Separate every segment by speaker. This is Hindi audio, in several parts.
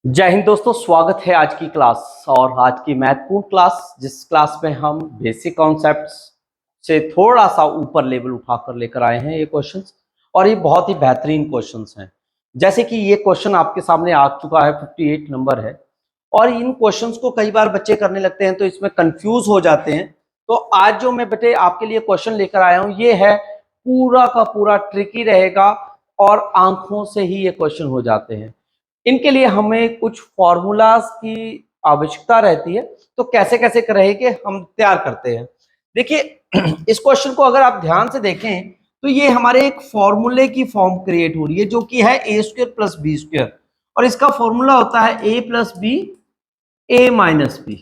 Speaker 1: जय हिंद दोस्तों, स्वागत है आज की क्लास और आज की महत्वपूर्ण क्लास जिस क्लास में हम बेसिक कॉन्सेप्ट्स से थोड़ा सा ऊपर लेवल उठाकर लेकर आए हैं ये क्वेश्चंस। और ये बहुत ही बेहतरीन क्वेश्चंस हैं। जैसे कि ये क्वेश्चन आपके सामने आ चुका है, 58 नंबर है। और इन क्वेश्चंस को कई बार बच्चे करने लगते हैं तो इसमें कंफ्यूज हो जाते हैं। तो आज जो मैं बेटे आपके लिए क्वेश्चन लेकर आया हूँ ये है पूरा का पूरा ट्रिकी रहेगा और आंखों से ही ये क्वेश्चन हो जाते हैं। इनके लिए हमें कुछ फॉर्मूलाज की आवश्यकता रहती है। तो कैसे कैसे रहेंगे हम तैयार करते हैं। देखिए इस क्वेश्चन को अगर आप ध्यान से देखें तो ये हमारे एक फॉर्मूले की फॉर्म क्रिएट हो रही है जो कि है A square plus B square. और इसका फॉर्मूला होता है A plus B A minus B.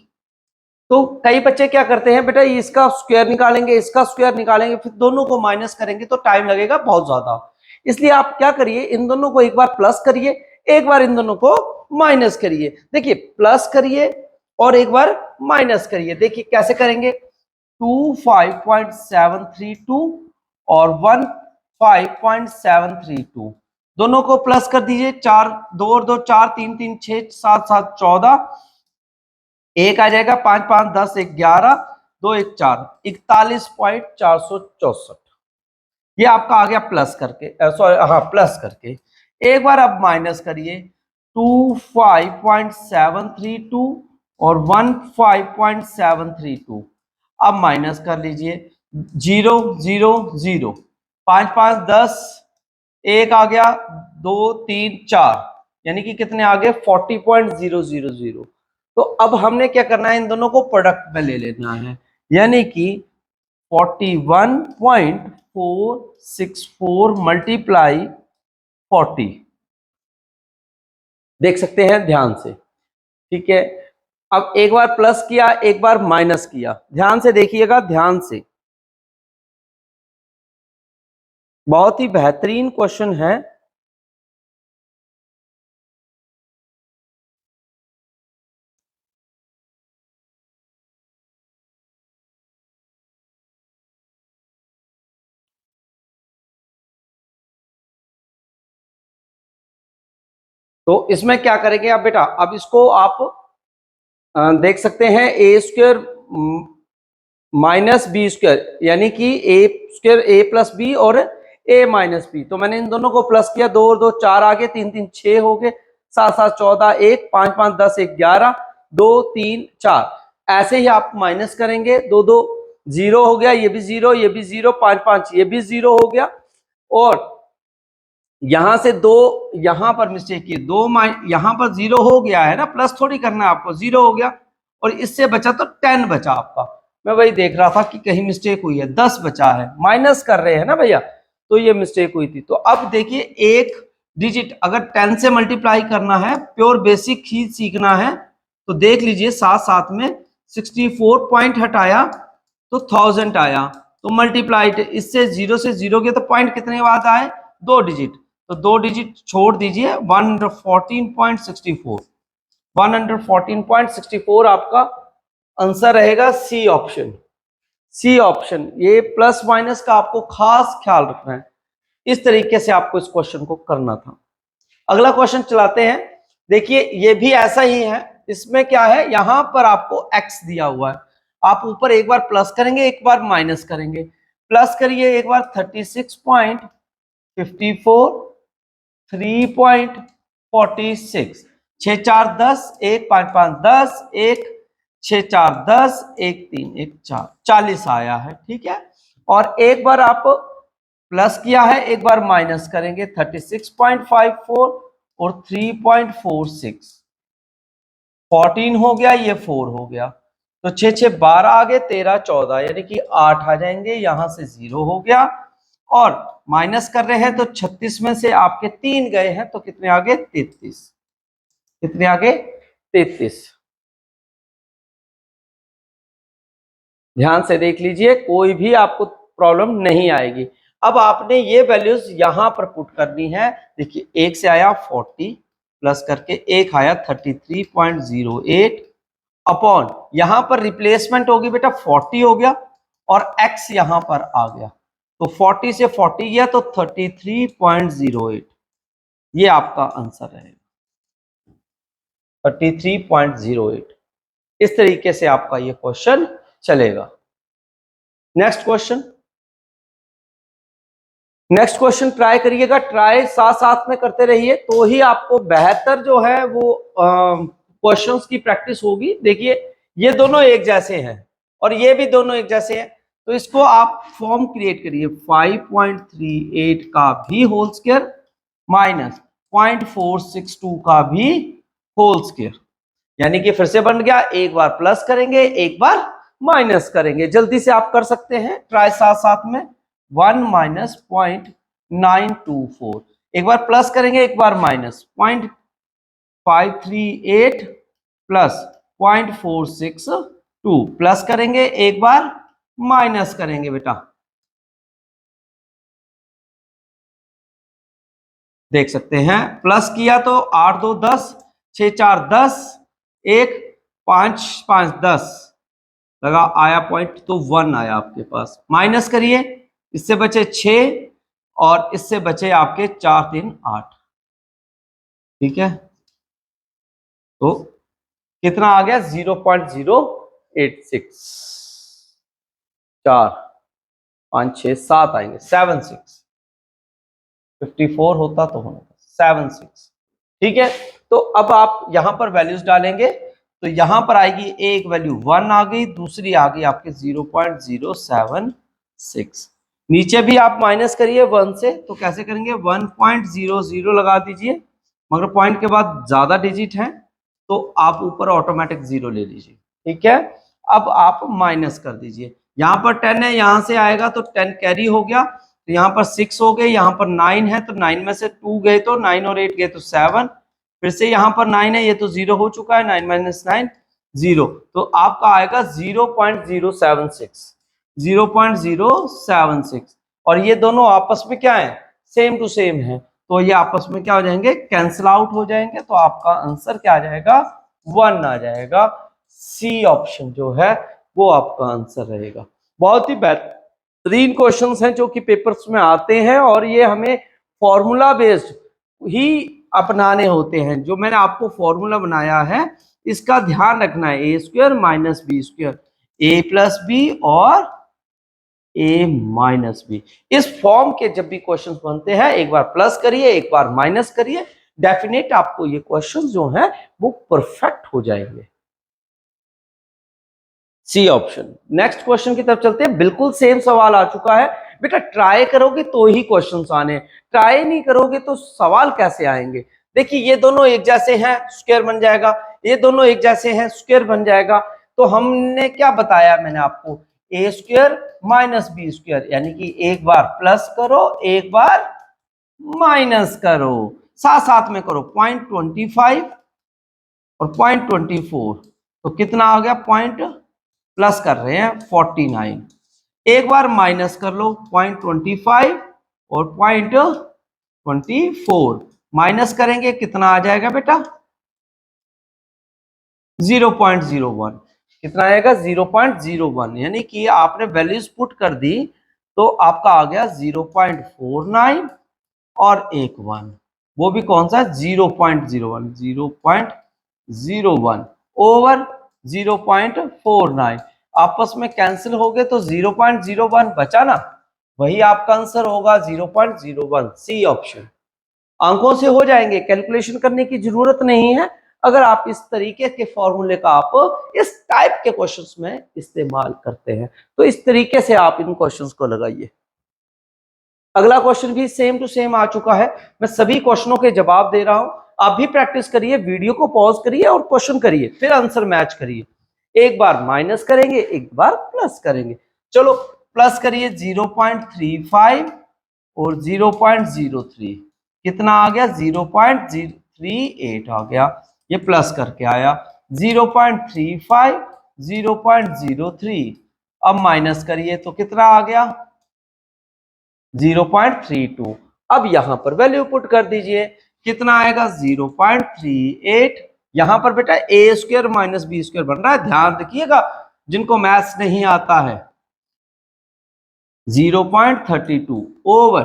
Speaker 1: तो कई बच्चे क्या करते हैं बेटा, इसका स्क्वायर निकालेंगे इसका स्क्वायर निकालेंगे फिर दोनों को माइनस करेंगे तो टाइम लगेगा बहुत ज्यादा। इसलिए आप क्या करिए, इन दोनों को एक बार प्लस करिए, एक बार इन दोनों को माइनस करिए। देखिए प्लस करिए और एक बार माइनस करिए। देखिए कैसे करेंगे, 25.732 और 15.732 दोनों को प्लस कर दीजिए। 4 2 और 2 4, 3 3 6 7 7 14, एक आ जाएगा 5 5 10 11, 2 1 4, 41.464। ये आपका आ गया प्लस करके, सॉरी हाँ प्लस करके। एक बार अब माइनस करिए, 25.732 और 15.732। अब माइनस कर लीजिए, 0 0 0, 5 5 10, एक आ गया 2 3 4, यानी कि कितने आ गए 40.000। तो अब हमने क्या करना है, इन दोनों को प्रोडक्ट में ले लेना है, यानी कि 41.464 मल्टीप्लाई 40। देख सकते हैं ध्यान से, ठीक है। अब एक बार प्लस किया एक बार माइनस किया, ध्यान से देखिएगा, ध्यान से। बहुत ही बेहतरीन क्वेश्चन है। तो इसमें क्या करेंगे आप बेटा, अब इसको आप देख सकते हैं ए स्क्वायर माइनस बी स्क्वायर, यानी कि ए स्क्वायर ए प्लस बी और ए माइनस बी। तो मैंने इन दोनों को प्लस किया, 2 और 2 4 आ गए, 3 3 6 हो गए, 7 7 14, 1 5 5 10 11, 2 3 4। ऐसे ही आप माइनस करेंगे, 2 2 0 हो गया, ये भी 0 ये भी 0, 5 5 ये भी 0 हो गया। और यहां से 2 यहां पर मिस्टेक की, 2 यहां पर 0 हो गया है ना, प्लस थोड़ी करना है आपको, 0 हो गया। और इससे बचा तो 10 बचा आपका। मैं वही देख रहा था कि कहीं मिस्टेक हुई है, 10 बचा है, माइनस कर रहे हैं ना भैया, तो ये मिस्टेक हुई थी। तो अब देखिए एक डिजिट अगर 10 से मल्टीप्लाई करना है, प्योर बेसिक ही सीखना है, तो देख लीजिए साथ साथ में 64 पॉइंट हटाया तो 1000 आया, तो मल्टीप्लाइड इससे 0 से 0 गया तो पॉइंट कितने बाद आए, 2 डिजिट। तो 2 डिजिट छोड़ दीजिए, 114.64, 114.64 आपका आंसर रहेगा सी ऑप्शन। सी ऑप्शन, ये प्लस माइनस का आपको खास ख्याल रखना है। इस तरीके से आपको इस क्वेश्चन को करना था। अगला क्वेश्चन चलाते हैं। देखिए ये भी ऐसा ही है। इसमें क्या है, यहां पर आपको x दिया हुआ है, आप ऊपर एक बार प्लस करेंगे एक बार माइनस करेंगे। प्लस करिए एक बार 36.54, 3.46, 6 4 10, 1 5 5 10, 1 6 4 10, 1 3 1 4, 40 आया है, ठीक है। और एक बार आप प्लस किया है एक बार माइनस करेंगे, 36.54 और 3.46, 14 हो गया, ये 4 हो गया। तो 6 6 12 आ गए, 13 14, यानी कि 8 आ जाएंगे, यहां से 0 हो गया। और माइनस कर रहे हैं तो 36 में से आपके 3 गए हैं, तो कितने आ गए 33। कितने आ गए 33। ध्यान से देख लीजिए, कोई भी आपको प्रॉब्लम नहीं आएगी। अब आपने ये वैल्यूज यहां पर पुट करनी है। देखिए एक से आया 40 प्लस करके, एक आया 33.08 अपॉन, यहां पर रिप्लेसमेंट होगी बेटा 40 हो गया और x यहां पर आ गया, तो 40 से 40 गया तो 33.08, ये आपका आंसर रहेगा। 33.08। इस तरीके से आपका ये क्वेश्चन चलेगा। नेक्स्ट क्वेश्चन ट्राई करिएगा, ट्राई साथ साथ में करते रहिए तो ही आपको बेहतर जो है वो क्वेश्चंस की प्रैक्टिस होगी। देखिए ये दोनों एक जैसे हैं और ये भी दोनों एक जैसे हैं, तो इसको आप फॉर्म क्रिएट करिए 5.38 का भी होल स्क्वायर माइनस 0.462 का भी होल स्क्वायर, यानी कि फिर से बन गया, एक बार प्लस करेंगे एक बार माइनस करेंगे। जल्दी से आप कर सकते हैं, ट्राई साथ साथ में। 1 माइनस 0.924, एक बार प्लस करेंगे एक बार माइनस 0.538 प्लस 0.462, प्लस करेंगे एक बार माइनस करेंगे बेटा। देख सकते हैं प्लस किया तो 8 2 10, 6 4 10, 1 5 5 10 लगा, आया पॉइंट तो 1 आया आपके पास। माइनस करिए, इससे बचे 6 और इससे बचे आपके 4 3 8। ठीक है, तो कितना आ गया 0.086, 4 5 6 7 आएंगे 76, 54 होता तो होना 76। ठीक है, तो अब आप यहां पर वैल्यूज डालेंगे तो यहां पर आएगी, एक वैल्यू 1 आ गई, दूसरी आ गई आपके 0.076। नीचे भी आप माइनस करिए 1 से, तो कैसे करेंगे 1.00 लगा दीजिए, मगर पॉइंट के बाद ज्यादा डिजिट है तो आप ऊपर ऑटोमेटिक 0 ले लीजिए। ठीक है, अब आप माइनस कर दीजिए, यहाँ पर 10 है, यहां से आएगा तो 10 कैरी हो गया, तो यहाँ पर 6 हो गए, यहाँ पर 9 है तो 9 में से 2 गए तो 9 और 8 गए तो 7, फिर से यहाँ पर 9 है, ये तो 0 हो चुका है, 9 माइनस 9 0, तो आपका आएगा 0.076, 0.076। और ये दोनों आपस में क्या है, सेम टू सेम है, तो ये आपस में क्या हो जाएंगे, कैंसिल आउट हो जाएंगे, तो आपका आंसर क्या आ जाएगा 1 आ जाएगा। सी ऑप्शन जो है वो आपका आंसर रहेगा। बहुत ही बेहतरीन क्वेश्चंस हैं जो कि पेपर्स में आते हैं और ये हमें फॉर्मूला बेस्ड ही अपनाने होते हैं। जो मैंने आपको फॉर्मूला बनाया है इसका ध्यान रखना है, A square minus B square, A plus B और ए माइनस बी। इस फॉर्म के जब भी क्वेश्चंस बनते हैं एक बार प्लस करिए एक बार माइनस करिए, डेफिनेट आपको ये क्वेश्चंस जो हैं वो परफेक्ट हो जाएंगे। C option. नेक्स्ट क्वेश्चन की तरफ चलते हैं, बिल्कुल सेम सवाल आ चुका है बेटा, ट्राई करोगे तो ही क्वेश्चंस आने, ट्राई नहीं करोगे तो सवाल कैसे आएंगे। देखिए ये दोनों एक जैसे हैं स्क्वायर बन जाएगा, ये दोनों एक जैसे हैं स्क्वायर बन जाएगा, तो हमने क्या बताया मैंने आपको, ए स्क्वायर माइनस बी स्क्वायर, यानी कि एक बार प्लस करो एक बार माइनस करो, साथ साथ में करो 0.25 और 0.24, तो कितना आ गया, पॉइंट प्लस कर रहे हैं 49, एक बार माइनस कर लो 0.25 और 0.24, माइनस करेंगे कितना आ जाएगा बेटा 0.01, कितना आएगा 0.01, यानी कि आपने वैल्यूज पुट कर दी तो आपका आ गया 0.49 और एक 1, वो भी कौन सा 0.01, 0.01 ओवर 0.49, आपस में कैंसिल हो गए तो 0.01 बचा ना, वही आपका आंसर होगा 0.01। C option. अंकों से हो जाएंगे, कैलकुलेशन करने की जरूरत नहीं है अगर आप इस तरीके के फॉर्मूले का आप इस टाइप के क्वेश्चंस में इस्तेमाल करते हैं, तो इस तरीके से आप इन क्वेश्चंस को लगाइए। अगला क्वेश्चन भी सेम टू सेम आ चुका है, मैं सभी क्वेश्चनों के जवाब दे रहा हूं, आप भी प्रैक्टिस करिए, वीडियो को पॉज करिए और क्वेश्चन करिए, फिर आंसर मैच करिए, एक बार माइनस करेंगे एक बार प्लस करेंगे। चलो प्लस करिए 0.35 और 0.03, कितना आ गया 0.038 आ गया, ये प्लस करके आया 0.35 0.03, अब माइनस करिए तो कितना आ गया 0.32, अब यहां पर वैल्यू पुट कर दीजिए, कितना आएगा 0.38, यहां पर बेटा ए स्क्वायर माइनस बी स्क्वायर बन रहा है, ध्यान रखिएगा जिनको मैथ्स नहीं आता है, 0.32 ओवर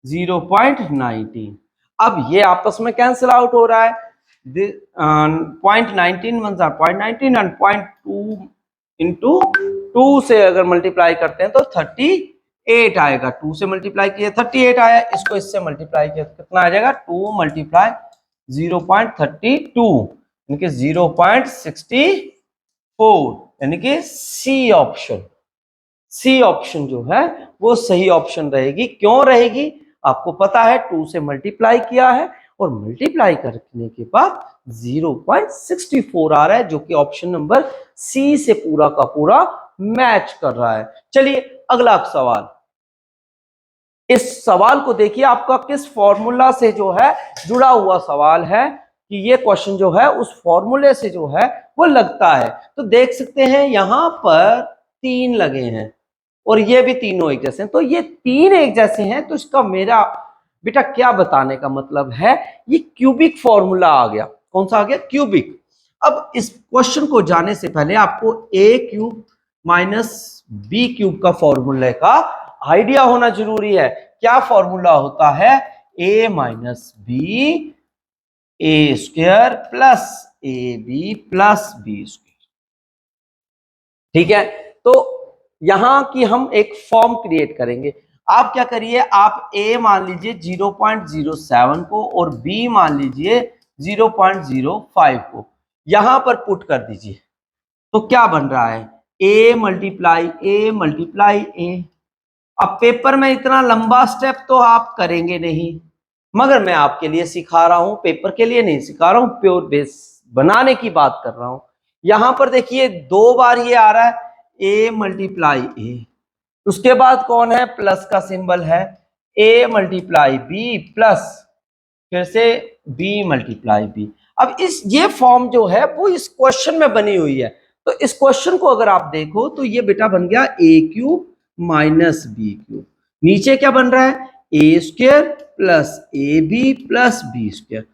Speaker 1: 0.19, अब ये आपस में कैंसिल आउट हो रहा है, 0.19 वन 0.19 एंड 0.2 इंटू 2 से अगर मल्टीप्लाई करते हैं तो 38 आएगा। 2 से मल्टीप्लाई किया 38 आया, इसको इससे मल्टीप्लाई किया तो कितना आ जाएगा 2 मल्टीप्लाई 0.32 यानी कि 0.64 यानी कि सी ऑप्शन जो है वो सही ऑप्शन रहेगी। क्यों रहेगी? आपको पता है 2 से मल्टीप्लाई किया है और मल्टीप्लाई करने के बाद 0.64 आ रहा है, जो कि ऑप्शन नंबर सी से पूरा का पूरा मैच कर रहा है। चलिए अगला सवाल, इस सवाल को देखिए, आपका किस फॉर्मूला से जो है जुड़ा हुआ सवाल है कि ये क्वेश्चन जो है उस फॉर्मूले से जो है वो लगता है। तो देख सकते हैं यहां पर 3 लगे हैं और ये भी तीनों एक जैसे हैं, तो ये 3 एक जैसे हैं, तो इसका मेरा बेटा क्या बताने का मतलब है, ये क्यूबिक फॉर्मूला आ गया। कौन सा आ गया? क्यूबिक। अब इस क्वेश्चन को जाने से पहले आपको ए क्यूब माइनस बी क्यूब का फॉर्मूले का आइडिया होना जरूरी है। क्या फॉर्मूला होता है? A minus B A square plus A B plus B square. ठीक है, तो यहां की हम एक फॉर्म क्रिएट करेंगे। आप क्या करिए, आप a मान लीजिए 0.07 को और b मान लीजिए 0.05 को यहां पर पुट कर दीजिए। तो क्या बन रहा है? a multiply a। अब पेपर में इतना लंबा स्टेप तो आप करेंगे नहीं, मगर मैं आपके लिए सिखा रहा हूं, पेपर के लिए नहीं सिखा रहा हूं, प्योर बेस बनाने की बात कर रहा हूं। यहां पर देखिए 2 बार ये आ रहा है a मल्टीप्लाई a, उसके बाद कौन है? प्लस का सिंबल है, a मल्टीप्लाई b प्लस फिर से b मल्टीप्लाई b। अब ये फॉर्म जो है वो इस क्वेश्चन में बनी हुई है। तो इस क्वेश्चन को अगर आप देखो तो ये बेटा बन गया a cube minus B cube. नीचे क्या बन रहा है? A square plus A B plus B square.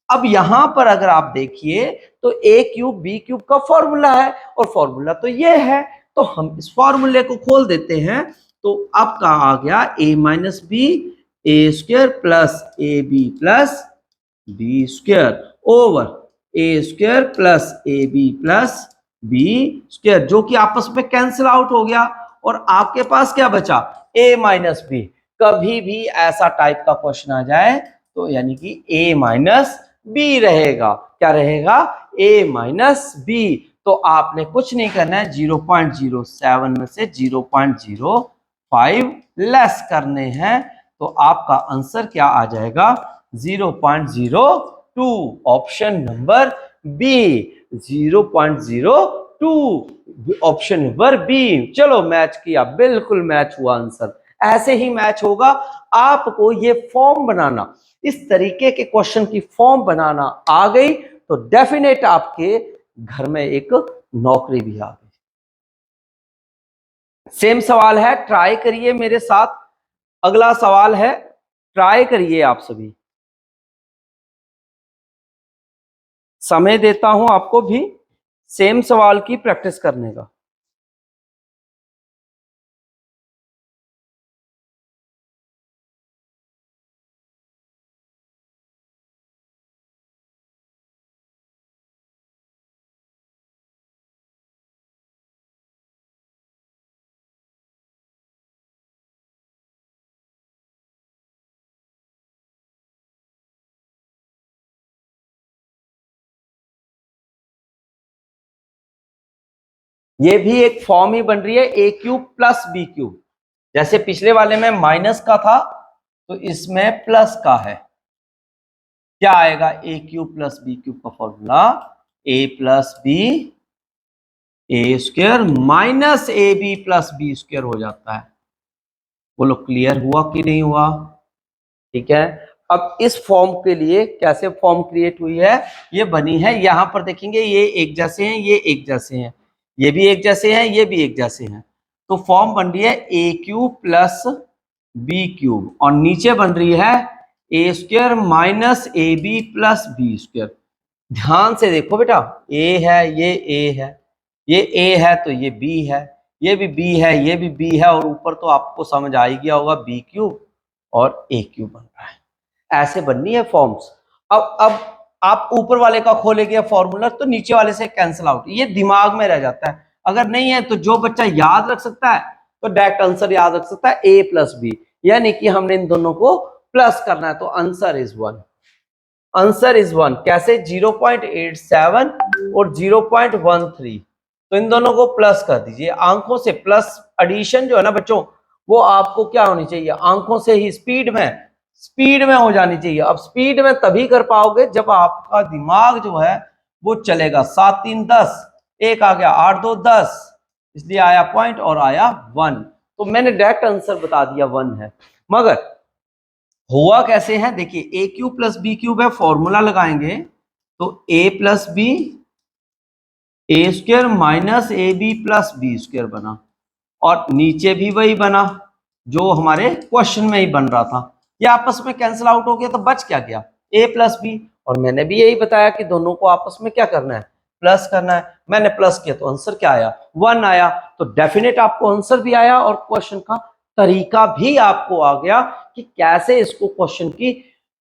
Speaker 1: अब यहां पर अगर आप देखिए तो ए क्यूब बी क्यूब का फॉर्मूला है और फॉर्मूला तो ये है, तो हम इस फॉर्मूले को खोल देते हैं। तो आपका आ गया a minus B A square plus A B plus B square over A square plus A B plus B square, जो कि आपस में कैंसिल आउट हो गया और आपके पास क्या बचा? a minus B. कभी भी ऐसा टाइप का क्वेश्चन आ जाए तो यानी कि a माइनस बी रहेगा। क्या रहेगा? a minus B. तो आपने कुछ नहीं करना है, 0.07 में से 0.05 लेस करने हैं, तो आपका आंसर क्या आ जाएगा? 0.02। Option number B, 0.02 option number B. चलो मैच किया, बिल्कुल मैच हुआ आंसर। ऐसे ही मैच होगा। आपको ये फॉर्म बनाना, इस तरीके के क्वेश्चन की फॉर्म बनाना आ गई तो डेफिनेट आपके घर में एक नौकरी भी आ गई। सेम सवाल है, ट्राई करिए मेरे साथ। अगला सवाल है, ट्राई करिए आप सभी। समय देता हूं आपको भी सेम सवाल की प्रैक्टिस करने का। ये भी एक फॉर्म ही बन रही है, A cube plus B cube. जैसे पिछले वाले में माइनस का था तो इसमें प्लस का है। क्या आएगा? A cube plus B cube का formula A plus B A square minus A B plus B square हो जाता है। बोलो क्लियर हुआ कि नहीं हुआ? ठीक है, अब इस फॉर्म के लिए कैसे फॉर्म क्रिएट हुई है? ये बनी है, यहां पर देखेंगे ये एक जैसे हैं, ये एक जैसे हैं, ये भी एक जैसे हैं, ये भी एक जैसे हैं। तो फॉर्म बन रही है A cube plus B cube और नीचे बन रही है A square minus A B plus B square. ध्यान से देखो बेटा, ए है, ये ए है, ये ए है तो ये बी है, ये भी बी है, ये भी बी है, और ऊपर तो आपको समझ आ ही गया होगा बी क्यूब और ए क्यूब बन रहा है। ऐसे बननी है फॉर्म्स। अब आप ऊपर वाले का खोलेंगे फॉर्मूला तो नीचे वाले से कैंसिल आउट, ये दिमाग में रह जाता है। अगर नहीं है तो जो बच्चा याद रख सकता है तो डायरेक्ट आंसर याद रख सकता है a प्लस बी, यानी कि हमने इन दोनों को प्लस करना है, तो आंसर इज 1। आंसर इज 1 कैसे? 0.87 और 0.13, तो इन दोनों को प्लस कर दीजिए आंखों से। प्लस एडिशन जो है ना बच्चों, वो आपको क्या होनी चाहिए? आंखों से ही, स्पीड में हो जानी चाहिए। अब स्पीड में तभी कर पाओगे जब आपका दिमाग जो है वो चलेगा। 7 3 10, एक आ गया, 8 2 10, इसलिए आया पॉइंट और आया 1, तो मैंने डायरेक्ट आंसर बता दिया 1 है। मगर हुआ कैसे है? देखिए A cube plus B cube है, फॉर्मूला लगाएंगे तो A plus B A square minus A B plus B square बना, और नीचे भी वही बना जो हमारे क्वेश्चन में ही बन रहा था। ये आपस में कैंसिल आउट हो गया, तो बच क्या गया? ए प्लस बी। और मैंने भी यही बताया कि दोनों को आपस में क्या करना है? प्लस करना है। मैंने प्लस किया तो आंसर क्या आया? 1 आया। तो डेफिनेट आपको आंसर भी आया और क्वेश्चन का तरीका भी आपको आ गया कि कैसे इसको क्वेश्चन की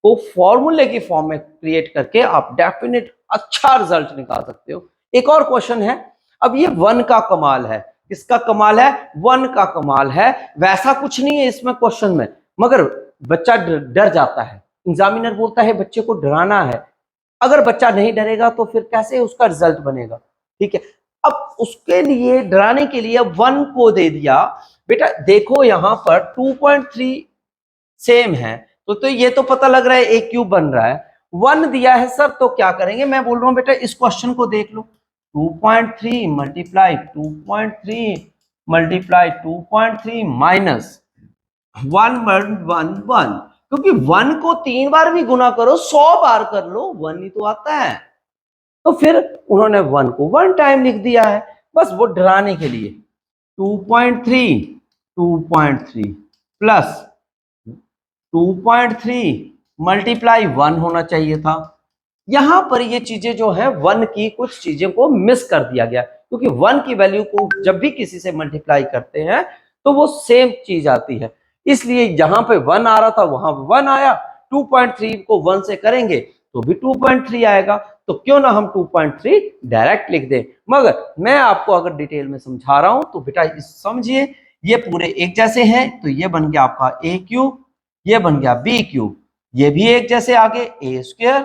Speaker 1: को फॉर्मूले की फॉर्म में क्रिएट करके आप डेफिनेट अच्छा रिजल्ट निकाल सकते हो। एक और क्वेश्चन है, अब ये 1 का कमाल है। किसका कमाल है? 1 का कमाल है। वैसा कुछ नहीं है इसमें क्वेश्चन में, मगर बच्चा डर जाता है। एग्जामिनर बोलता है बच्चे को डराना है। अगर बच्चा नहीं डरेगा तो फिर कैसे उसका रिजल्ट बनेगा? ठीक है, अब उसके लिए डराने के लिए 1 को दे दिया। बेटा देखो यहां पर 2.3 सेम है, तो ये तो पता लग रहा है ए क्यूब बन रहा है। 1 दिया है सर, तो क्या करेंगे? मैं बोल रहा हूं बेटा इस क्वेश्चन को देख लो। 2.3 मल्टीप्लाई 2.3 मल्टीप्लाई 2.3 माइनस 1 1 1 1, क्योंकि 1 को 3 बार भी गुना करो, 100 बार कर लो, 1 ही तो आता है। तो फिर उन्होंने 1 को 1 टाइम लिख दिया है, बस वो डराने के लिए। 2.3 प्लस 2.3 मल्टीप्लाई 1 होना चाहिए था। यहां पर ये चीजें जो है 1 की कुछ चीजें को मिस कर दिया गया, क्योंकि 1 की वैल्यू को जब भी किसी से मल्टीप्लाई करते हैं तो वो सेम चीज आती है, इसलिए यहां पे 1 आ रहा था वहां 1 आया। 2.3 को 1 से करेंगे तो भी 2.3 आएगा, तो क्यों ना हम 2.3 डायरेक्ट लिख दें। मगर मैं आपको अगर डिटेल में समझा रहा हूं तो बेटा समझिए, ये पूरे एक जैसे हैं, तो ये बन गया आपका ए क्यूब, ये बन गया बी क्यूब, ये भी एक जैसे आगे A square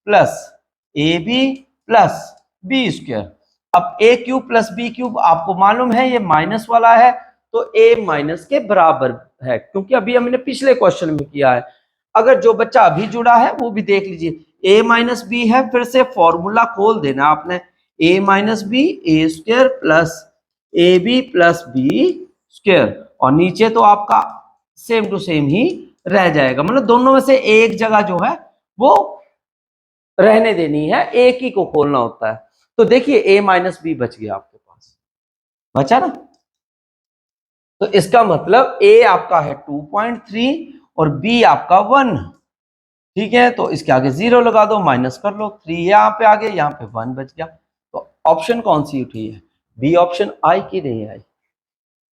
Speaker 1: plus A B plus B square. अब A cube plus B cube आपको मालूम है ये माइनस वाला है, तो ए माइनस के बराबर है, क्योंकि अभी हमने पिछले क्वेश्चन में किया है। अगर जो बच्चा अभी जुड़ा है वो भी देख लीजिए, ए माइनस बी है, फिर से फॉर्मूला खोल देना आपने, A minus B A square plus A B plus B square, और नीचे तो आपका सेम टू सेम ही रह जाएगा, मतलब दोनों में से एक जगह जो है वो रहने देनी है, एक ही को खोलना होता है। तो देखिए ए माइनस बी बच गया आपके पास, बचा ना? तो इसका मतलब ए आपका है 2.3 और बी आपका 1। ठीक है, तो इसके आगे 0 लगा दो, माइनस कर लो, 3 यहाँ पे आ गया, यहाँ पे 1 बच गया। तो ऑप्शन कौन सी उठी है? बी ऑप्शन आई कि नहीं आई?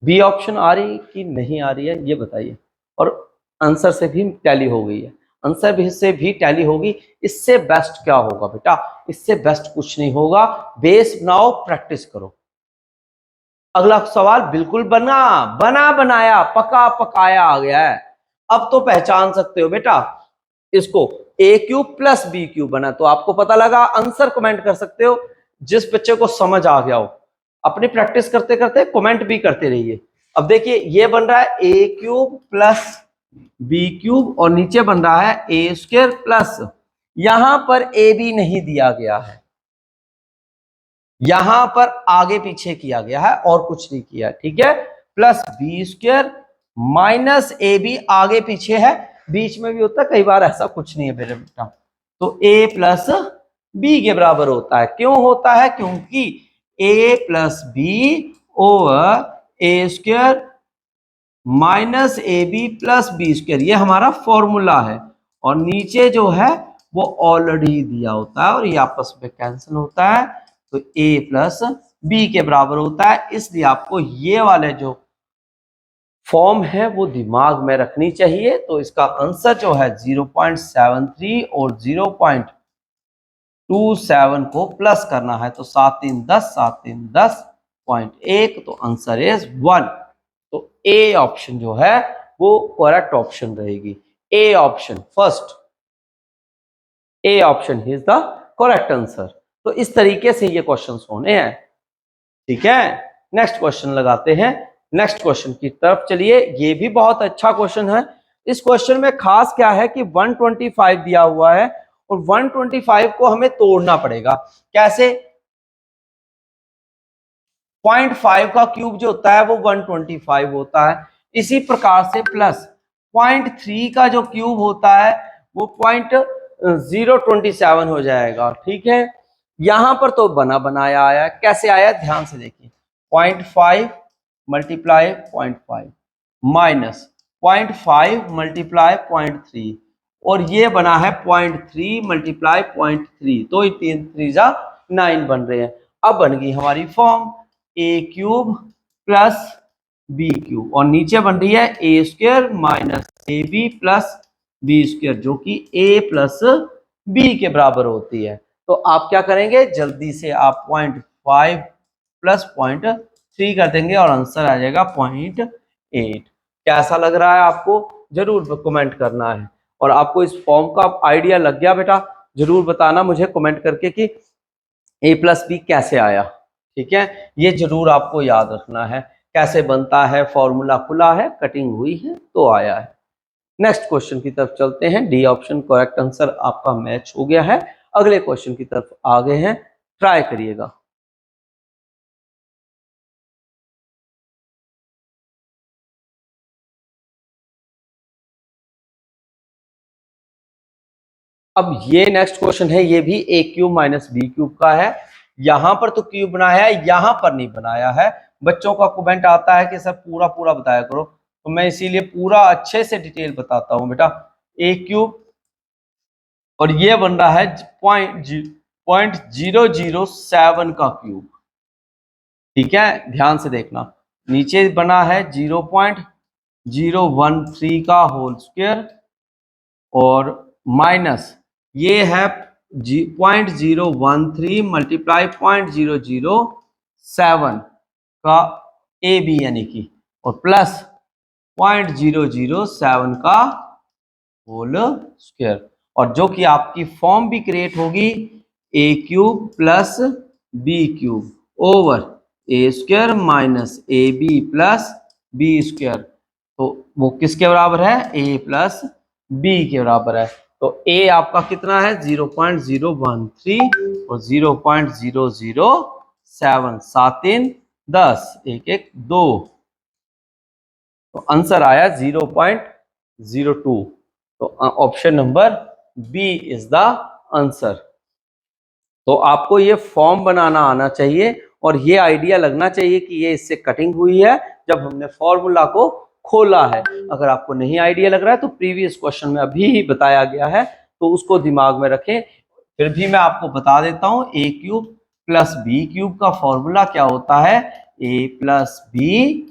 Speaker 1: बी ऑप्शन आ रही कि नहीं आ रही है, ये बताइए। और आंसर से भी टैली हो गई है, आंसर भी से भी टैली होगी। इससे बेस्ट क्या होगा बेटा? इससे बेस्ट कुछ नहीं होगा। बेस बनाओ, प्रैक्टिस करो। अगला सवाल बिल्कुल बनाया पका पकाया आ गया है। अब तो पहचान सकते हो बेटा इसको, ए क्यूब प्लस बी क्यूब बना, तो आपको पता लगा। आंसर कमेंट कर सकते हो जिस बच्चे को समझ आ गया हो। अपनी प्रैक्टिस करते करते कमेंट भी करते रहिए। अब देखिए ये बन रहा है A cube plus B cube और नीचे बन रहा है ए स्क्वायर प्लस, यहां पर ए बी नहीं दिया गया है, यहां पर आगे पीछे किया गया है और कुछ नहीं किया, ठीक है। Plus B square minus A B आगे पीछे है, बीच में भी होता है कई बार, ऐसा कुछ नहीं है मेरे बेटा। तो ए प्लस बी के बराबर होता है। क्यों होता है? क्योंकि A plus B over A square minus A B plus B square, ये हमारा फॉर्मूला है। और नीचे जो है वो ऑलरेडी दिया होता है और ये आपस में कैंसिल होता है, तो ए प्लस बी के बराबर होता है। इसलिए आपको ये वाले जो फॉर्म है वो दिमाग में रखनी चाहिए। तो इसका आंसर जो है 0.73 और 27 को प्लस करना है तो 7 3 10, 7 3 10.1, तो आंसर इज 1। तो ए ऑप्शन जो है वो करेक्ट ऑप्शन रहेगी। A option first, A option is the correct answer. तो इस तरीके से ये क्वेश्चंस होने हैं, ठीक है। नेक्स्ट क्वेश्चन लगाते हैं, नेक्स्ट क्वेश्चन की तरफ चलिए। ये भी बहुत अच्छा क्वेश्चन है। इस क्वेश्चन में खास क्या है कि 125 दिया हुआ है और 125 को हमें तोड़ना पड़ेगा। कैसे? 0.5 का क्यूब जो होता है वो 125 होता है, इसी प्रकार से प्लस 0.3 का जो क्यूब होता है वो 0.027 हो जाएगा, ठीक है। यहां पर तो बना बनाया आया, कैसे आया ध्यान से देखिए। 0.5 मल्टीप्लाई 0.5 माइनस 0.5 मल्टीप्लाई 0.3 और ये बना है 0.3 मल्टीप्लाई 0.3, तो 3 3 जा 9 बन रहे हैं। अब बन गई हमारी form A cube plus B cube और नीचे बन रही है A square minus A B plus B square, जो कि ए प्लस बी के बराबर होती है। तो आप क्या करेंगे, जल्दी से आप 0.5 प्लस 0.3 कर देंगे और आंसर आ जाएगा 0.8। कैसा लग रहा है आपको, जरूर कमेंट करना है। और आपको इस फॉर्म का आइडिया लग गया बेटा, जरूर बताना मुझे कमेंट करके कि ए प्लस बी कैसे आया, ठीक है। ये जरूर आपको याद रखना है कैसे बनता है, फॉर्मूला खुला है, कटिंग हुई है तो आया है। नेक्स्ट क्वेश्चन की तरफ चलते हैं। डी ऑप्शन करेक्ट आंसर आपका मैच हो गया है। अगले क्वेश्चन की तरफ आ गए हैं, ट्राई करिएगा। अब ये नेक्स्ट क्वेश्चन है, ये भी ए क्यूब माइनस बी क्यूब का है। यहां पर तो क्यूब बनाया है, यहां पर नहीं बनाया है। बच्चों का कमेंट आता है कि सर पूरा पूरा बताया करो, तो मैं इसीलिए पूरा अच्छे से डिटेल बताता हूं बेटा। ए क्यूब और ये बन रहा है 0.007 का क्यूब, ठीक है। ध्यान से देखना, नीचे बना है 0.013 का होल स्क्वायर और माइनस ये है 0.013 मल्टीप्लाई 0.007 का ए बी यानी कि, और प्लस 0.007 का होल स्क्वायर, और जो कि आपकी फॉर्म भी क्रिएट होगी A cube plus B cube over A square minus A B plus B square. तो वो किसके बराबर है, ए प्लस बी के बराबर है। तो ए आपका कितना है 0.013 और 0.007, 7 3 10, 1 1 2, तो आंसर आया 0.02। तो option number B is the answer. तो आपको ये फॉर्म बनाना आना चाहिए और ये आइडिया लगना चाहिए कि ये इससे कटिंग हुई है जब हमने फॉर्मूला को खोला है। अगर आपको नहीं आइडिया लग रहा है तो प्रीवियस क्वेश्चन में अभी ही बताया गया है, तो उसको दिमाग में रखें। फिर भी मैं आपको बता देता हूं, A cube plus B cube का फॉर्मूला क्या होता है, A plus B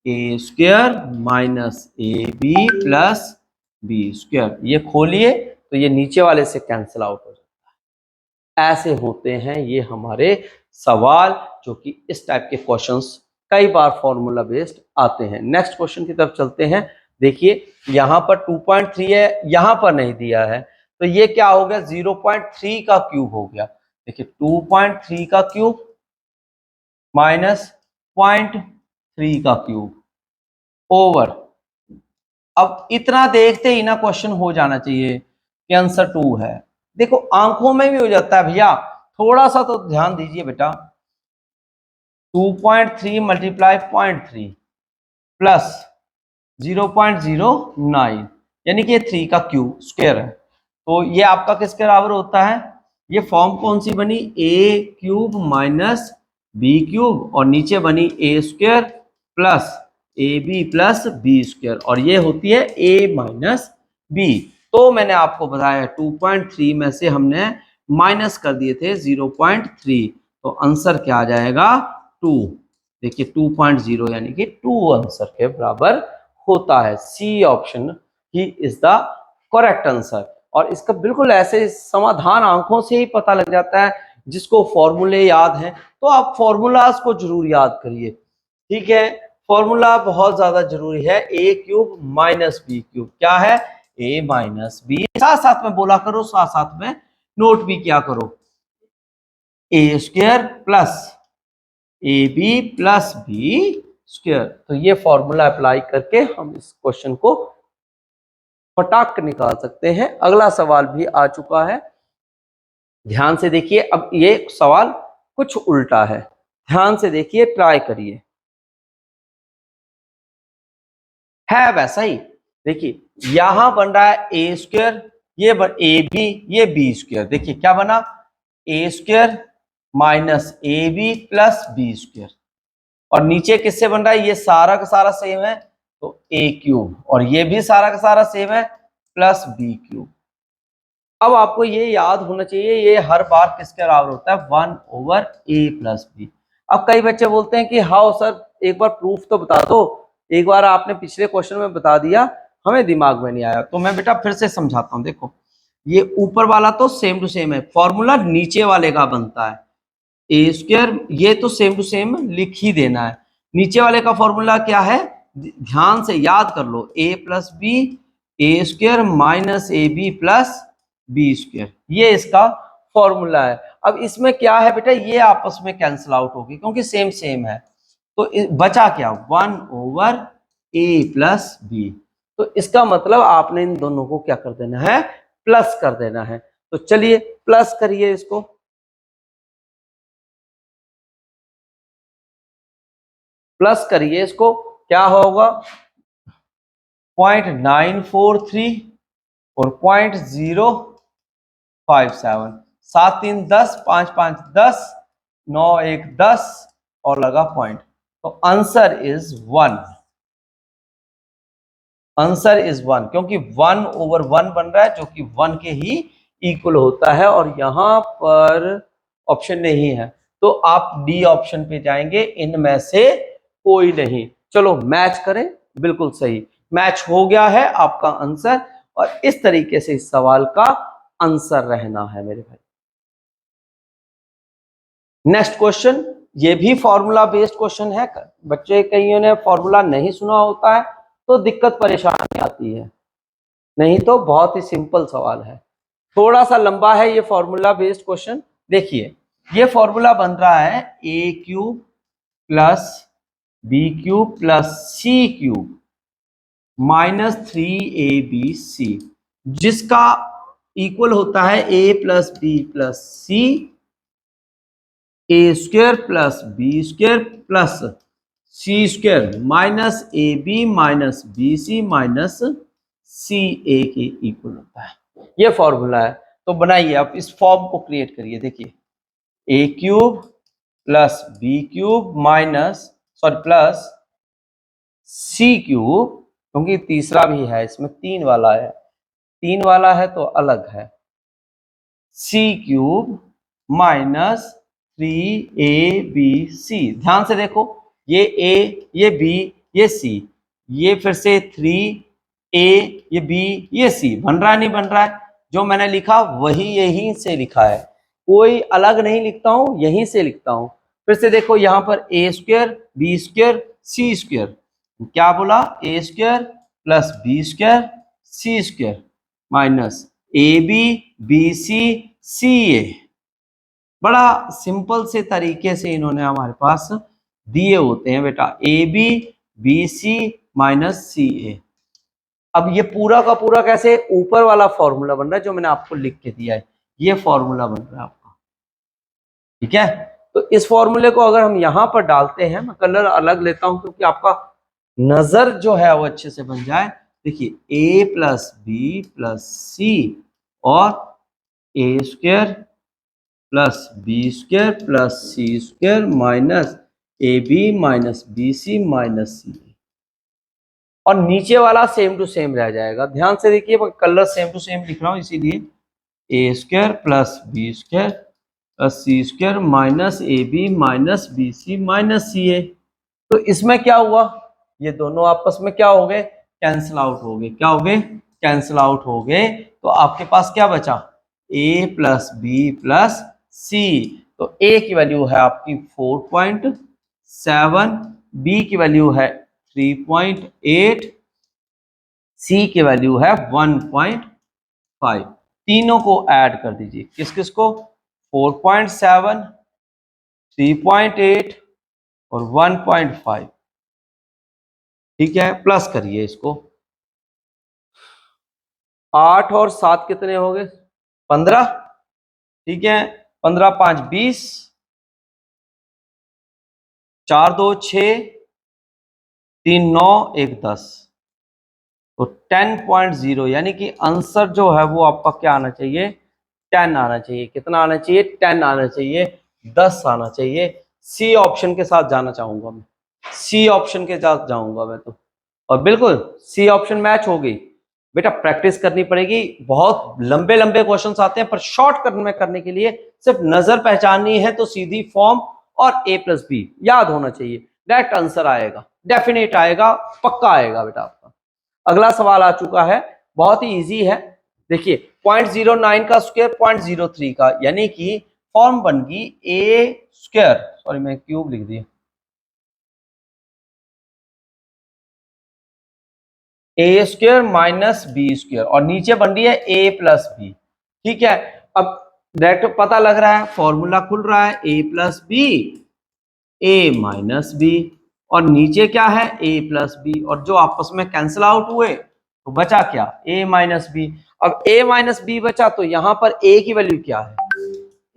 Speaker 1: A square minus A B plus B square. ये खोलिए तो ये नीचे वाले से कैंसिल आउट हो जाता है। ऐसे होते हैं ये हमारे सवाल, जो कि इस टाइप के क्वेश्चंस कई बार फॉर्मूला बेस्ड आते हैं। नेक्स्ट क्वेश्चन की तरफ चलते हैं। देखिए यहां पर 2.3 है, यहां पर नहीं दिया है, तो ये क्या हो गया 0.3 का क्यूब हो गया। देखिए 2.3 का क्यूब माइनस 0.3 का क्यूब ओवर, अब इतना देखते ही ना क्वेश्चन हो जाना चाहिए कि आंसर 2 है। देखो आंखों में भी हो जाता है भैया, थोड़ा सा तो ध्यान दीजिए बेटा। 2.3 मल्टीप्लाई 0.3 प्लस 0.09 यानी कि 3 का क्यूब स्क्वायर है, तो ये आपका किसके बराबर होता है, ये फॉर्म कौन सी बनी, A cube minus B cube और नीचे बनी A square plus A B plus B square, और ये होती है ए माइनस बी। तो मैंने आपको बताया 2.3 में से हमने माइनस कर दिए थे 0.3, तो आंसर क्या आ जाएगा 2। देखिए 2.0 यानी कि 2 आंसर के बराबर होता है। सी ऑप्शन ही इज द करेक्ट आंसर। और इसका बिल्कुल ऐसे समाधान आंखों से ही पता लग जाता है। जिसको फॉर्मूले याद हैं तो आप फॉर्मूलाज को जरूर याद करिए, ठीक है। फॉर्मूला बहुत ज्यादा जरूरी है, A cube minus B cube क्या है, ए माइनस बी। साथ साथ में बोला करो, साथ साथ में नोट भी क्या करो, A square plus A B plus B square. तो ये फॉर्मूला अप्लाई करके हम इस क्वेश्चन को फटाक निकाल सकते हैं। अगला सवाल भी आ चुका है, ध्यान से देखिए। अब ये सवाल कुछ उल्टा है, ध्यान से देखिए, ट्राई करिए। है वैसा ही, देखिए यहां बन रहा है ए स्क्वायर, ये ए बी, ये बी स्क्वायर। देखिए क्या बना, A square minus A B plus B square. और नीचे किससे बन रहा है, ये सारा का सारा सेम है तो ए क्यूब, और ये भी सारा का सारा सेम है प्लस बी क्यूब। अब आपको ये याद होना चाहिए, ये हर बार किसके बराबर होता है, 1/a प्लस बी। अब कई बच्चे बोलते हैं कि हाउ सर, एक बार प्रूफ तो बता दो। एक बार आपने पिछले क्वेश्चन में बता दिया, हमें दिमाग में नहीं आया, तो मैं बेटा फिर से समझाता हूँ। देखो ये ऊपर वाला तो सेम टू सेम है, फॉर्मूला नीचे वाले का बनता है ए स्क्वायर, ये तो सेम टू सेम लिख ही देना है। नीचे वाले का फॉर्मूला क्या है, ध्यान से याद कर लो, A plus B, A square minus A B plus B square, ये इसका फॉर्मूला है। अब इसमें क्या है बेटा, ये आपस में कैंसिल आउट होगी क्योंकि सेम सेम है। तो बचा क्या, 1/a प्लस बी। तो इसका मतलब आपने इन दोनों को क्या कर देना है, प्लस कर देना है। तो चलिए प्लस करिए इसको, प्लस करिए इसको, क्या होगा 0.943 और 0.057, 7 3 10, 5 5 10, 9 1 10 और लगा पॉइंट। तो आंसर इज 1, आंसर इज 1, क्योंकि 1/1 बन रहा है जो कि 1 के ही इक्वल होता है। और यहां पर ऑप्शन नहीं है तो आप डी ऑप्शन पे जाएंगे, इनमें से कोई नहीं। चलो मैच करें, बिल्कुल सही मैच हो गया है आपका आंसर। और इस तरीके से इस सवाल का आंसर रहना है मेरे भाई। नेक्स्ट क्वेश्चन, ये भी फॉर्मूला बेस्ड क्वेश्चन है। बच्चे कईयों ने फॉर्मूला नहीं सुना होता है तो दिक्कत परेशानी आती है, नहीं तो बहुत ही सिंपल सवाल है। थोड़ा सा लंबा है ये फॉर्मूला बेस्ड क्वेश्चन। देखिए ये फॉर्मूला बन रहा है A cube plus B cube plus C cube minus 3abc, जिसका इक्वल होता है a plus B plus C, A square plus B square plus C square minus A B minus B C minus C A के इक्वल होता है। ये फॉर्मूला है। तो बनाइए आप, इस फॉर्म को क्रिएट करिए। देखिए A cube plus B cube minus plus C cube, क्योंकि तीसरा भी है इसमें, 3 वाला है, 3 वाला है तो अलग है, सी क्यूब माइनस 3abc। ध्यान से देखो, ये a, ये b, ये c, ये फिर से 3a, ये b, ये c, बन रहा है नहीं बन रहा है, जो मैंने लिखा वही यहीं से लिखा है, कोई अलग नहीं लिखता हूं, यहीं से लिखता हूं। फिर से देखो यहां पर a square B square C square, क्या बोला, A square plus B square C square minus A B B C C A. बड़ा सिंपल से तरीके से इन्होंने हमारे पास दिए होते हैं बेटा, A B B C minus C A. अब ये पूरा का पूरा कैसे, ऊपर वाला फॉर्मूला बन रहा है जो मैंने आपको लिख के दिया है, ये फॉर्मूला बन रहा है आपका, ठीक है। तो इस फॉर्मूले को अगर हम यहां पर डालते हैं, मैं कलर अलग लेता हूं क्योंकि आपका नजर जो है वो अच्छे से बन जाए। देखिए a plus B plus C और A square plus B square plus C square minus A B minus B C minus C, और नीचे वाला सेम टू सेम रह जाएगा। ध्यान से देखिए, कलर सेम टू सेम लिख रहा हूं इसीलिए, A square plus B square plus C square minus A B minus B C minus C A. तो इसमें क्या हुआ, ये दोनों आपस में क्या हो गए, कैंसिल आउट हो गए। क्या हो गए, कैंसिल आउट हो गए। तो आपके पास क्या बचा, a प्लस बी प्लस सी। तो a की वैल्यू है आपकी 4.7, b की वैल्यू है 3.8, सी की वैल्यू है 1.5। तीनों को ऐड कर दीजिए, किस किस को, 4.7, 3.8 और 1.5। ठीक है, प्लस करिए इसको, 8 और 7 कितने हो गए, 15। ठीक है, 15 5 20, 4 2 6, 3 9, 1 10। तो 10.0 यानी कि आंसर जो है वो आपका क्या आना चाहिए, 10 आना चाहिए। कितना आना चाहिए, 10 आना चाहिए, 10 आना चाहिए। सी ऑप्शन के साथ जाना चाहूंगा मैं, सी ऑप्शन के साथ जाऊंगा मैं तो। और बिल्कुल सी ऑप्शन मैच हो गई। बेटा प्रैक्टिस करनी पड़ेगी, बहुत लंबे लंबे क्वेश्चंस आते हैं, पर शॉर्टकट में करने के लिए सिर्फ नजर पहचाननी है तो सीधी फॉर्म और a प्लस बी याद होना चाहिए, डायरेक्ट आंसर आएगा, डेफिनेट आएगा, पक्का आएगा बेटा आपका। अगला सवाल आ चुका है, बहुत ही इजी है। देखिए 0.09 का स्क्वायर 0.03 का, यानी कि फॉर्म बन गई ए स्क्वायर, सॉरी मैं क्यूब लिख दिया, ए स्क्वायर माइनस बी स्क्वायर, और नीचे बन रही है ए प्लस बी। ठीक है, अब डायरेक्ट पता लग रहा है, फॉर्मूला खुल रहा है, A plus B, A minus B, और नीचे क्या है, ए प्लस बी, और जो आपस में कैंसिल आउट हुए तो बचा क्या, a माइनस बी। अब a माइनस बी बचा, तो यहां पर a की वैल्यू क्या है,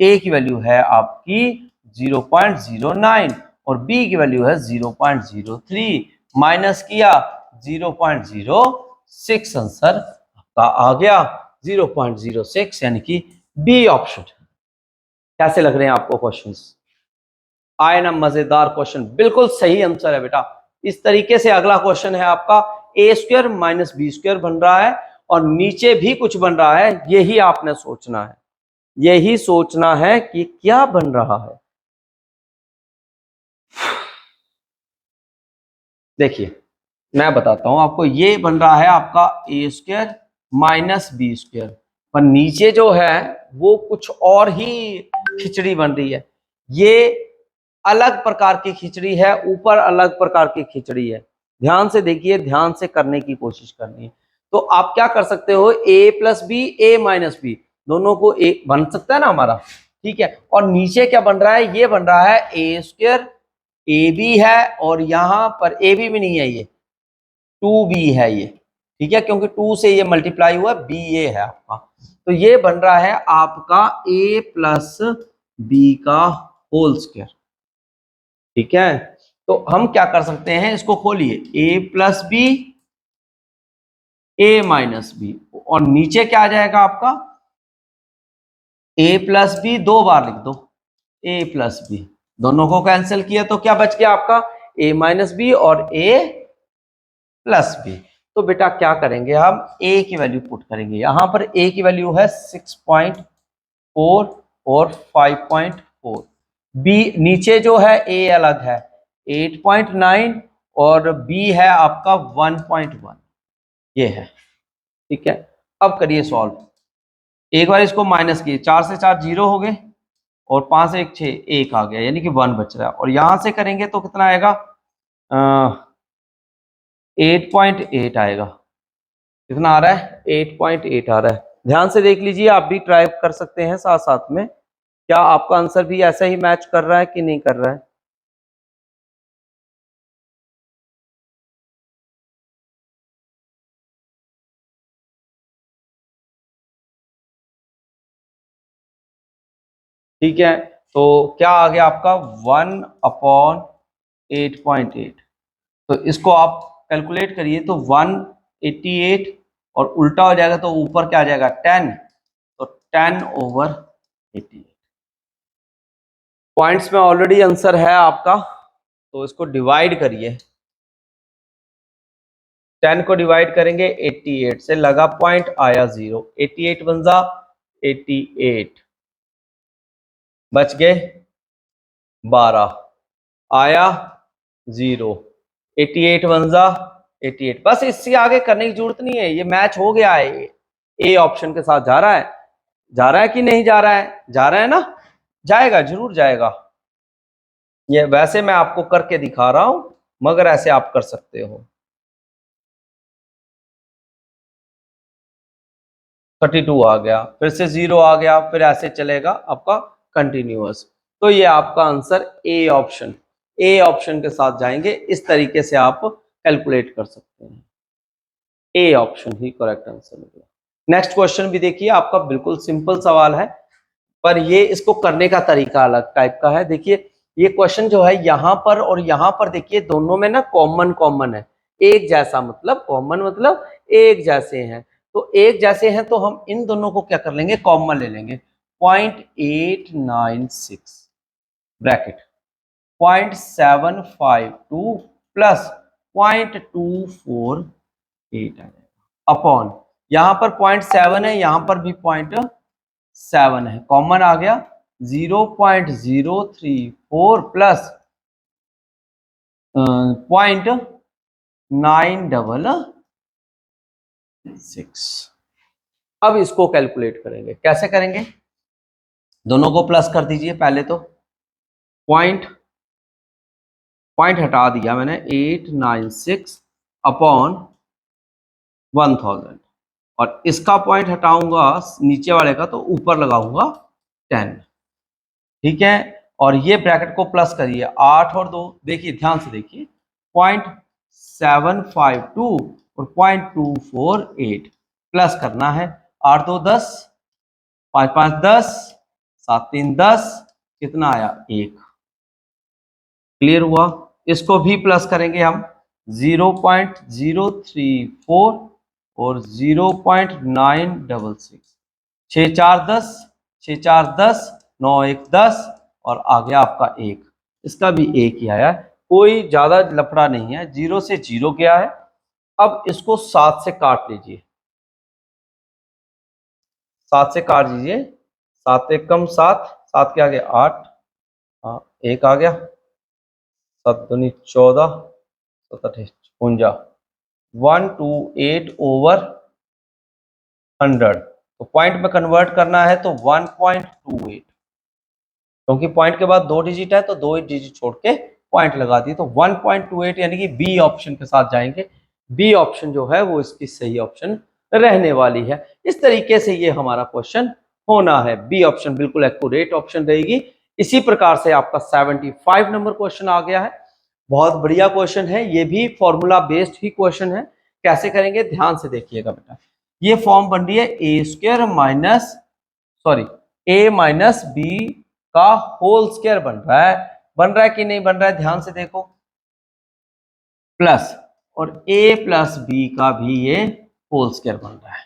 Speaker 1: a की वैल्यू है आपकी 0.09 और b की वैल्यू है 0.03, माइनस किया 0.06, आंसर आपका आ गया 0.06, यानी कि बी ऑप्शन। कैसे लग रहे हैं आपको क्वेश्चंस, आए ना मजेदार क्वेश्चन, बिल्कुल सही आंसर है बेटा। इस तरीके से अगला क्वेश्चन है आपका, ए स्क्वायर माइनस बी स्क्वायर बन रहा है और नीचे भी कुछ बन रहा है, यही आपने सोचना है, यही सोचना है कि क्या बन रहा है। देखिए मैं बताता हूं आपको, ये बन रहा है आपका ए स्क्वायर माइनस बी स्क्वायर, पर नीचे जो है वो कुछ और ही खिचड़ी बन रही है। ये अलग प्रकार की खिचड़ी है, ऊपर अलग प्रकार की खिचड़ी है। ध्यान से देखिए, ध्यान से करने की कोशिश करनी है। तो आप क्या कर सकते हो, a plus B, A minus B, दोनों को ए बन सकता है ना हमारा। ठीक है, और नीचे क्या बन रहा है, ये बन रहा है ए स्क्वायर, ए बी है, और यहां पर ए बी भी नहीं है, ये 2b है ये। ठीक है, क्योंकि 2 से ये मल्टीप्लाई हुआ, बी ए है आपका, तो ये बन रहा है आपका a प्लस बी का होल स्क्वायर। ठीक है, तो हम क्या कर सकते हैं, इसको खोलिए, a plus B, A minus B, और नीचे क्या आ जाएगा आपका, a प्लस बी, 2 बार लिख दो, a प्लस बी, दोनों को कैंसिल किया तो क्या बच गया आपका, a माइनस बी और a प्लस बी। तो बेटा क्या करेंगे, हम a की वैल्यू पुट करेंगे, यहां पर a की वैल्यू है 6.4 और 5.4, बी नीचे जो है a अलग है 8.9 और b है आपका 1.1, ये है। ठीक है, अब करिए सॉल्व, एक बार इसको माइनस किए, 4 से 4 0 हो गए, और 5 से 1 6, 1 आ गया, यानी कि 1 बच रहा है, और यहां से करेंगे तो कितना आएगा, 8.8 आएगा। कितना आ रहा है, 8.8 आ रहा है। ध्यान से देख लीजिए, आप भी ट्राई कर सकते हैं साथ साथ में, क्या आपका आंसर भी ऐसा ही मैच कर रहा है कि नहीं कर रहा है। ठीक है, तो क्या आ गया आपका 1/8.8, तो इसको आप कैलकुलेट करिए, तो 188, और उल्टा हो जाएगा तो ऊपर क्या आ जाएगा 10, तो 10/88। पॉइंट्स में ऑलरेडी आंसर है आपका, तो इसको डिवाइड करिए, 10 को डिवाइड करेंगे 88 से, लगा पॉइंट आया 0, 88 बन जा 88, बच गए 12, आया 0, 88 बन जा 88, बस इससे आगे करने की जरूरत नहीं है, ये मैच हो गया है, ए ऑप्शन के साथ जा रहा है, जा रहा है कि नहीं जा रहा है? जा रहा है ना, जाएगा, जरूर जाएगा। ये वैसे मैं आपको करके दिखा रहा हूं, मगर ऐसे आप कर सकते हो। 32 आ गया, फिर से 0 आ गया, फिर ऐसे चलेगा आपका कंटिन्यूअस। तो ये आपका answer A option, A option के साथ जाएंगे, इस तरीके से आप कैलकुलेट कर सकते हैं। A option he correct answer निकला। नेक्स्ट क्वेश्चन भी देखिए, आपका बिल्कुल सिंपल सवाल है, पर ये इसको करने का तरीका अलग टाइप का है। देखिए ये क्वेश्चन जो है यहाँ पर और यहाँ पर, देखिए दोनों में ना कॉमन कॉमन है, एक जैसा, मतलब कॉमन मतलब एक जैसे हैं। तो एक जैसे हैं तो हम इन दोनों को क्या कर लेंगे, कॉमन ले लेंगे। 0.896 ब्रैकेट 0.752 प्लस 0.248 आ जाएगा अपॉन, यहाँ पर 0.7 है, यहाँ पर भी 0.7 है, कॉमन आ गया 0.034 प्लस 0.966। अब इसको कैलकुलेट करेंगे, कैसे करेंगे? दोनों को प्लस कर दीजिए पहले तो। पॉइंट हटा दिया मैंने, 896 अपॉन 1000, और इसका पॉइंट हटाऊंगा नीचे वाले का, तो ऊपर लगाऊंगा 10। ठीक है, और ये ब्रैकेट को प्लस करिए, 8 और 2, देखिए ध्यान से देखिए, 0.752 और 0.248 प्लस करना है। 8 2 10, 5 5 10, 7 3 10, कितना आया? 1। क्लियर हुआ? इसको भी प्लस करेंगे हम, 0.034 और 0.966, 6 4 10, 6 4 10, 9 1 10, और आ गया आपका 1। इसका भी 1 ही आया, कोई ज्यादा लफड़ा नहीं है, 0 से 0 गया है। अब इसको 7 से काट लीजिए, 7 से काट दीजिए, 7 1 कम 7, 7 के आगे 8, हाँ 1 आ गया, 7 दूनी 14, 7 8 56, 128 ओवर 100। तो पॉइंट में कन्वर्ट करना है तो 1.28, क्योंकि पॉइंट के बाद 2 डिजिट है तो 2 डिजिट छोड़ के पॉइंट लगा दी, तो 1.28 यानी कि बी ऑप्शन के साथ जाएंगे। बी ऑप्शन जो है वो इसकी सही ऑप्शन रहने वाली है। इस तरीके से ये हमारा क्वेश्चन होना है, बी ऑप्शन बिल्कुल एक्यूरेट ऑप्शन रहेगी। इसी प्रकार से आपका 75 नंबर क्वेश्चन आ गया है। बहुत बढ़िया क्वेश्चन है, ये भी फॉर्मूला बेस्ड ही क्वेश्चन है। कैसे करेंगे ध्यान से देखिएगा बेटा। ये फॉर्म बन रही है A square minus, sorry A minus B का होल स्क्वायर बन रहा है कि नहीं बन रहा है? ध्यान से देखो, प्लस, और ए प्लस बी का भी ये होल स्क्वायर बन रहा है,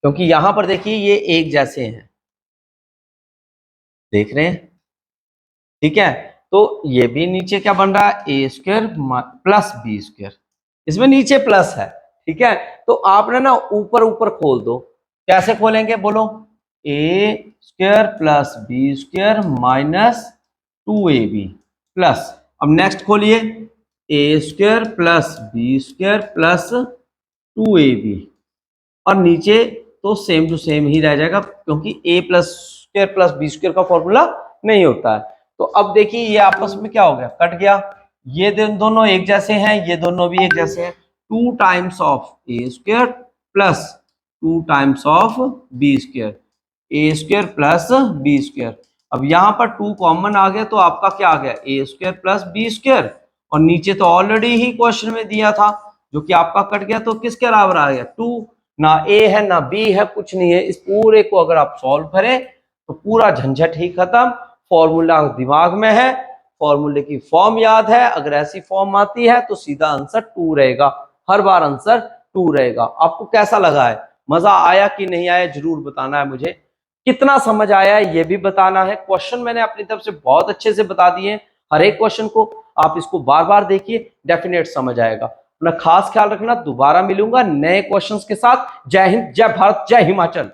Speaker 1: क्योंकि यहां पर देखिए ये एक जैसे हैं, देख रहे हैं? ठीक है, तो ये भी नीचे क्या बन रहा है? A square plus B square, इसमें नीचे प्लस है। ठीक है, तो आपने ना ऊपर ऊपर खोल दो। कैसे खोलेंगे बोलो? A square plus B square minus 2ab plus, अब नेक्स्ट खोलिए, A square plus B square plus 2ab, और नीचे तो सेम टू सेम ही रह जाएगा, क्योंकि A plus square plus B square का फॉर्मूला नहीं होता है। तो अब देखिए ये आपस में क्या हो गया? कट गया। ये दोनों एक जैसे हैं, ये दोनों भी एक जैसे हैं। 2 times of A square plus 2 times of B square, A square plus B square. अब यहाँ पर 2 कॉमन आ गया, तो आपका क्या आ गया? ए स्क्वायर प्लस बी स्क्वायर, और नीचे तो ऑलरेडी ही क्वेश्चन में दिया था, जो कि आपका कट गया, तो किसके बराबर आ गया? 2। ना ए है ना बी है, कुछ नहीं है। इस पूरे को अगर आप सॉल्व करें तो पूरा झंझट ही खत्म। फॉर्मूला दिमाग में है, फॉर्मूले की फॉर्म याद है, अगर ऐसी फॉर्म आती है तो सीधा आंसर 2 रहेगा, हर बार आंसर 2 रहेगा। आपको कैसा लगा है? मजा आया कि नहीं आया जरूर बताना है मुझे। कितना समझ आया है ये भी बताना है। क्वेश्चन मैंने अपनी तरफ से बहुत अच्छे से बता दिए, हर एक क्वेश्चन को आप इसको बार बार देखिए, डेफिनेट समझ आएगा। अपना खास ख्याल रखना, दोबारा मिलूंगा नए क्वेश्चंस के साथ। जय हिंद, जय भारत, जय हिमाचल।